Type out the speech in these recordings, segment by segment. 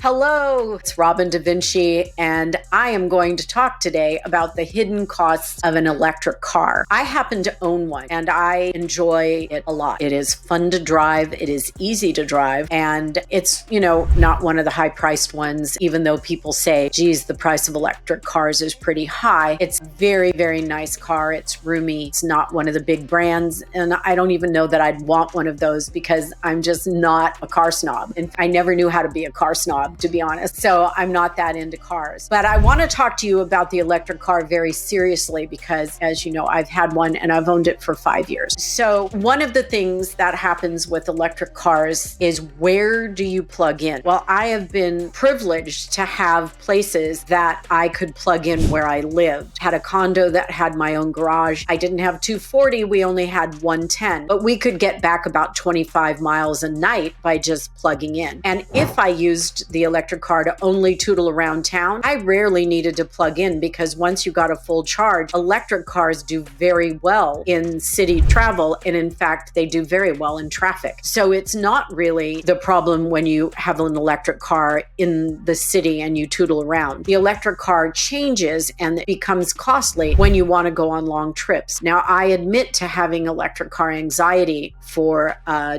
Hello, it's Robin Da Vinci, and I am going to talk today about the hidden costs of an electric car. I happen to own one, and I enjoy it a lot. It is fun to drive, it is easy to drive, and it's, not one of the high-priced ones, even though people say, geez, the price of electric cars is pretty high. It's a very, very nice car. It's roomy. It's not one of the big brands, and I don't even know that I'd want one of those because I'm just not a car snob. And I never knew how to be a car snob, to be honest. So I'm not that into cars. But I want to talk to you about the electric car very seriously because, as you know, I've had one and I've owned it for 5 years. So one of the things that happens with electric cars is, where do you plug in? Well, I have been privileged to have places that I could plug in where I lived. Had a condo that had my own garage. I didn't have 240, we only had 110, but we could get back about 25 miles a night by just plugging in. And if I used the electric car to only tootle around town, I rarely needed to plug in because once you got a full charge, electric cars do very well in city travel. And in fact, they do very well in traffic. So it's not really the problem when you have an electric car in the city and you tootle around. The electric car changes and it becomes costly when you want to go on long trips. Now, I admit to having electric car anxiety for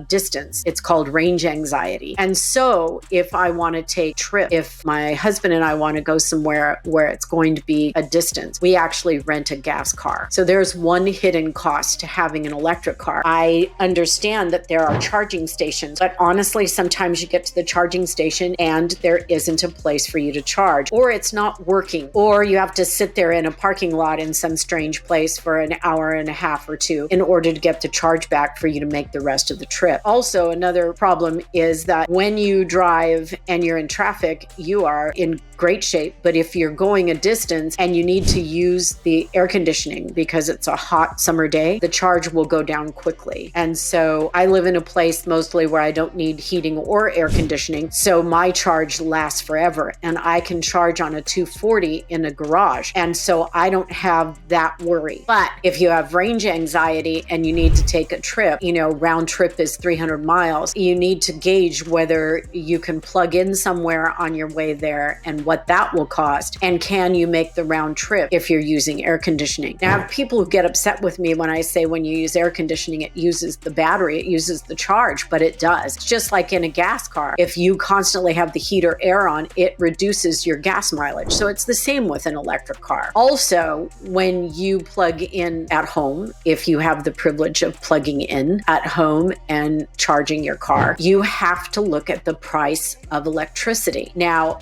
distance. It's called range anxiety. And so if I want to take a trip, if my husband and I want to go somewhere where it's going to be a distance, we actually rent a gas car. So there's one hidden cost to having an electric car. I understand that there are charging stations, but honestly, sometimes you get to the charging station and there isn't a place for you to charge, or it's not working, or you have to sit there in a parking lot in some strange place for an hour and a half or two in order to get the charge back for you to make the rest of the trip. Also, another problem is that when you drive and you're in traffic, you are in great shape. But if you're going a distance and you need to use the air conditioning because it's a hot summer day, the charge will go down quickly. And so I live in a place mostly where I don't need heating or air conditioning. So my charge lasts forever and I can charge on a 240 in a garage. And so I don't have that worry. But if you have range anxiety and you need to take a trip, round trip is 300 miles, you need to gauge whether you can plug in somewhere on your way there and what that will cost. And can you make the round trip if you're using air conditioning? Now, I have people who get upset with me when I say when you use air conditioning, it uses the battery, it uses the charge, but it does. It's just like in a gas car. If you constantly have the heat or air on, it reduces your gas mileage. So it's the same with an electric car. Also, when you plug in at home, if you have the privilege of plugging in at home and charging your car, you have to look at the price of electricity. Now,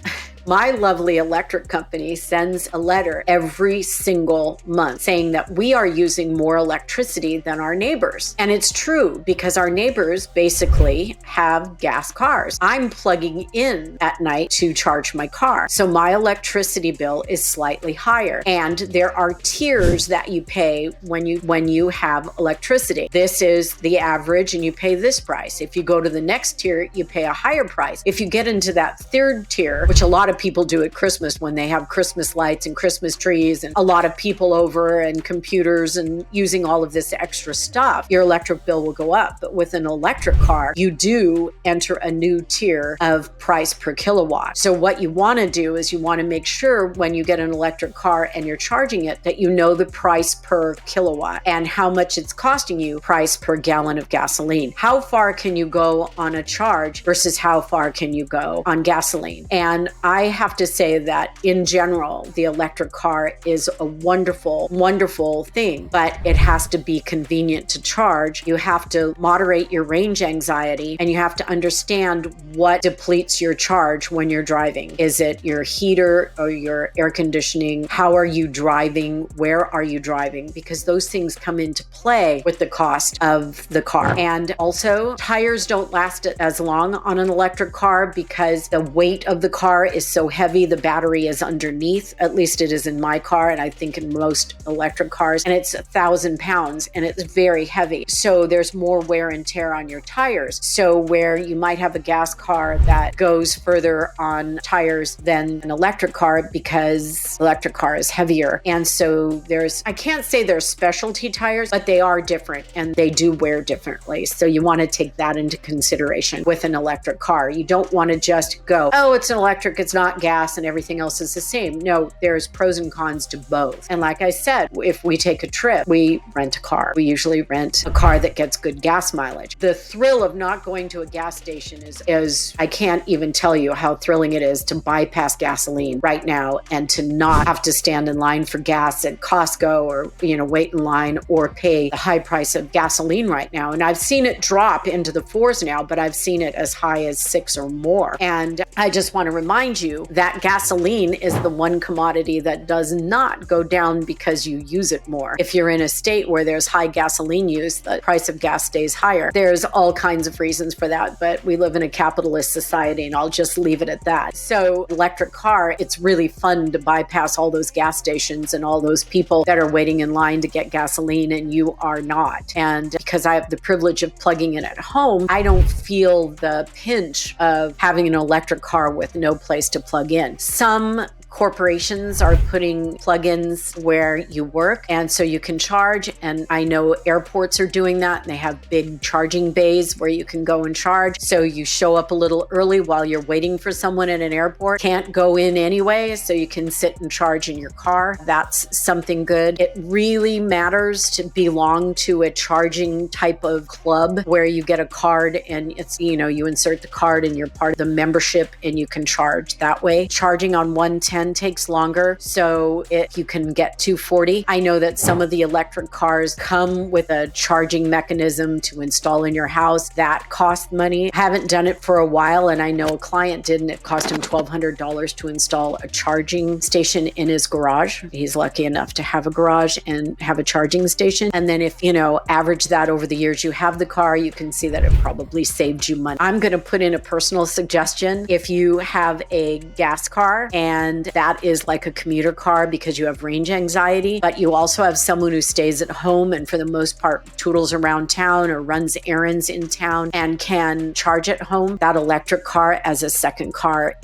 my lovely electric company sends a letter every single month saying that we are using more electricity than our neighbors. And it's true because our neighbors basically have gas cars. I'm plugging in at night to charge my car. So my electricity bill is slightly higher. And there are tiers that you pay when you have electricity. This is the average and you pay this price. If you go to the next tier, you pay a higher price. If you get into that third tier, which a lot of people do at Christmas when they have Christmas lights and Christmas trees and a lot of people over and computers and using all of this extra stuff, your electric bill will go up. But with an electric car, you do enter a new tier of price per kilowatt. So what you want to do is you want to make sure when you get an electric car and you're charging it that you know the price per kilowatt and how much it's costing you, price per gallon of gasoline. How far can you go on a charge versus how far can you go on gasoline? And I have to say that in general, the electric car is a wonderful, wonderful thing, but it has to be convenient to charge. You have to moderate your range anxiety and you have to understand what depletes your charge when you're driving. Is it your heater or your air conditioning? How are you driving? Where are you driving? Because those things come into play with the cost of the car. And also, tires don't last as long on an electric car because the weight of the car is so heavy. The battery is underneath, at least it is in my car, and I think in most electric cars, and it's 1,000 pounds and it's very heavy. So there's more wear and tear on your tires. So where you might have a gas car that goes further on tires than an electric car because electric car is heavier. And so I can't say they're specialty tires, but they are different and they do wear differently. So you want to take that into consideration with an electric car. You don't want to just go, oh, it's an electric, it's not gas, and everything else is the same. No, there's pros and cons to both. And like I said, if we take a trip, we rent a car. We usually rent a car that gets good gas mileage. The thrill of not going to a gas station is I can't even tell you how thrilling it is to bypass gasoline right now and to not have to stand in line for gas at Costco or, wait in line or pay the high price of gasoline right now. And I've seen it drop into the fours now, but I've seen it as high as 6 or more. And I just want to remind you that gasoline is the one commodity that does not go down because you use it more. If you're in a state where there's high gasoline use, the price of gas stays higher. There's all kinds of reasons for that, but we live in a capitalist society, and I'll just leave it at that. So electric car, it's really fun to bypass all those gas stations and all those people that are waiting in line to get gasoline and you are not. And because I have the privilege of plugging in at home, I don't feel the pinch of having an electric car with no place to plug in. Some corporations are putting plugins where you work, and so you can charge. And I know airports are doing that, and they have big charging bays where you can go and charge. So you show up a little early while you're waiting for someone at an airport. Can't go in anyway, so you can sit and charge in your car. That's something good. It really matters to belong to a charging type of club where you get a card and it's, you insert the card and you're part of the membership and you can charge that way. Charging on 110 takes longer, so if you can get 240. I know that some of the electric cars come with a charging mechanism to install in your house. That costs money. I haven't done it for a while, and I know a client did, and it cost him $1,200 to install a charging station in his garage. He's lucky enough to have a garage and have a charging station. And then if, average that over the years you have the car, you can see that it probably saved you money. I'm going to put in a personal suggestion. If you have a gas car and that is like a commuter car because you have range anxiety, but you also have someone who stays at home and for the most part toodles around town or runs errands in town and can charge at home, that electric car as a second car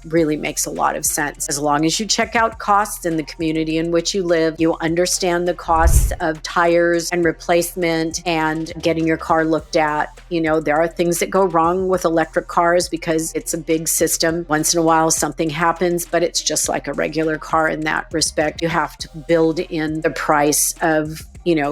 really makes a lot of sense. As long as you check out costs in the community in which you live, you understand the costs of tires and replacement and getting your car looked at. There are things that go wrong with electric cars because it's a big system. Once in a while something happens, but it's just like a regular car in that respect. You have to build in the price of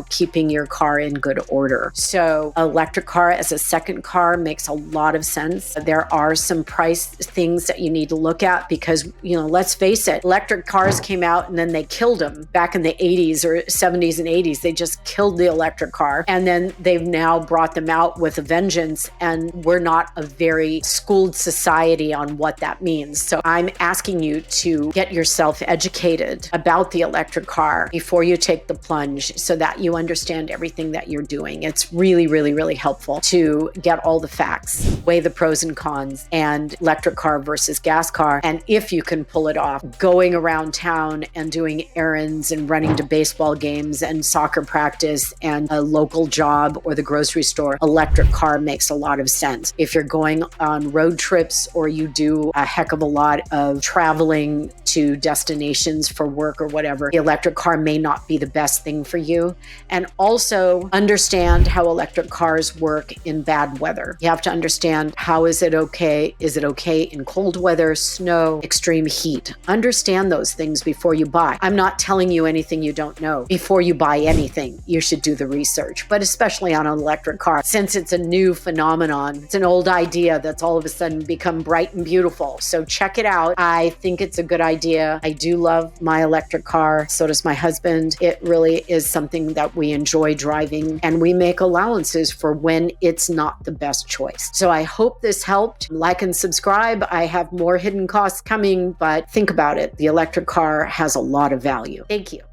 keeping your car in good order. So electric car as a second car makes a lot of sense. There are some price things that you need to look at because, let's face it, electric cars came out and then they killed them back in the 80s or 70s and 80s. They just killed the electric car. And then they've now brought them out with a vengeance, and we're not a very schooled society on what that means. So I'm asking you to get yourself educated about the electric car before you take the plunge so that you understand everything that you're doing. It's really, really, really helpful to get all the facts, weigh the pros and cons, and electric car versus gas car. And if you can pull it off, going around town and doing errands and running to baseball games and soccer practice and a local job or the grocery store, electric car makes a lot of sense. If you're going on road trips or you do a heck of a lot of traveling to destinations for work or whatever, the electric car may not be the best thing for you. And also understand how electric cars work in bad weather. You have to understand, how is it okay? Is it okay in cold weather, snow, extreme heat? Understand those things before you buy. I'm not telling you anything you don't know. Before you buy anything, you should do the research, but especially on an electric car, since it's a new phenomenon. It's an old idea that's all of a sudden become bright and beautiful. So check it out. I think it's a good idea. I do love my electric car. So does my husband. It really is something that we enjoy driving, and we make allowances for when it's not the best choice. So I hope this helped. Like and subscribe. I have more hidden costs coming, but think about it. The electric car has a lot of value. Thank you.